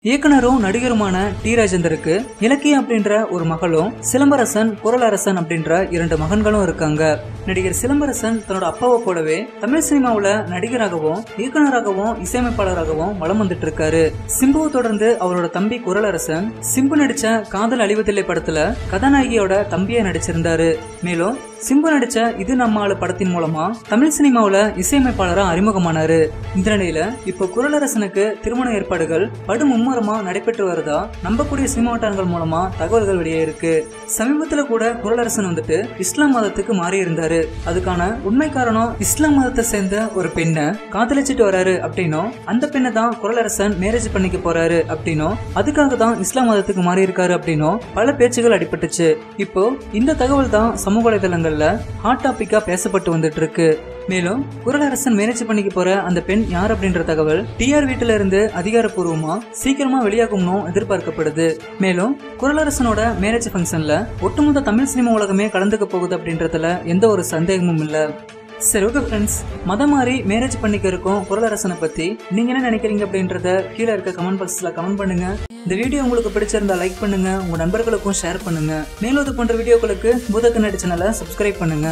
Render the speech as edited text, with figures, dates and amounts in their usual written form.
இயக்குனரும் நடிகருமான டி ராஜேந்தருக்கு இலக்கியம் அப்படின்ற ஒரு மகளும் சிலம்பரசன் குரலரசன் அப்படின்ற 2 மகன்களும் இருக்காங்க. நடிகர் சிலம்பரசன் தன்னோட அப்பாவை போலவே தமிழ் சினிமாவுல நடிகராகவும் இயக்குனராகவும் இசையமைப்பாளராகவும் வலம் வந்துட்டு இருக்காரு. சிம்புவை தொடர்ந்து அவரோட தம்பி குரலரசன் சிம்பு நடிச்ச காதல் அழிவதில்லை படத்துல கதாநாயகியோட தம்பியா நடிச்சிருந்தாரு. மேலும் சிம்பு நடிச்ச இது நம்ம ஆளு படத்தின் மூலமா தமிழ் சினிமாவுல இசையமைப்பாளரா அறிமுகமானாரு. இந்த நிலையில இப்போ குரலரசனுக்கு திருமண ஏற்பாடுகள் படு மும்முரமா நடைபெற்று வருதா நம்பக்கூடிய சினிமா வட்டாரங்கள் மூலமா தகவல்கள் வெளியே இருக்கு. சமீபத்துல கூட குரலரசன் வந்துட்டு இஸ்லாம் மதத்துக்கு மாறி இருந்தாரு. அதுக்கான உண்மை காரணம் இஸ்லாம் மதத்தை சேர்ந்த ஒரு பெண்ணை காதலிச்சிட்டு வராரு அப்படின்னும் அந்த பெண்ணை தான் குரலரசன் மேரேஜ் பண்ணிக்க போறாரு அப்படின்னும் அதுக்காக தான் இஸ்லாம் மதத்துக்கு மாறி இருக்காரு அப்படின்னும் பல பேச்சுகள் அடிபட்டுச்சு. இப்போ இந்த தகவல் தான் சமூக வலைதளங்கள்ல ஹாட் டாபிக்கா பேசப்பட்டு வந்துட்டு இருக்கு. மேலும் குரலரசன் மேரேஜ் பண்ணிக்க போற அந்த பெண் யார் அப்படின்ற தகவல் டிஆர் வீட்டுல இருந்து அதிகாரப்பூர்வமா சீக்கிரமா வெளியாகும்னு எதிர்பார்க்கப்படுது. மேலும் குரலரசனோட மேரேஜ் ஃபங்க்ஷன்ல ஒட்டுமொத்த தமிழ் சினிமா உலகமே கலந்துக்க போகுது அப்படின்றதுல எந்த ஒரு சந்தேகமும் இல்ல. சரி, ஓகே ஃப்ரெண்ட்ஸ், மதம் மாறி மேரேஜ் பண்ணிக்க இருக்கும் குரலரசனை பத்தி நீங்க என்ன நினைக்கிறீங்க அப்படின்றத கீழே இருக்க கமெண்ட் பாக்ஸ்ல கமெண்ட் பண்ணுங்க. இந்த வீடியோ உங்களுக்கு பிடிச்சிருந்தா லைக் பண்ணுங்க, உங்க நண்பர்களுக்கும் ஷேர் பண்ணுங்க. மேலும் இது போன்ற வீடியோக்களுக்கு பூத கண்ணாடி சேனலை சப்ஸ்கிரைப் பண்ணுங்க.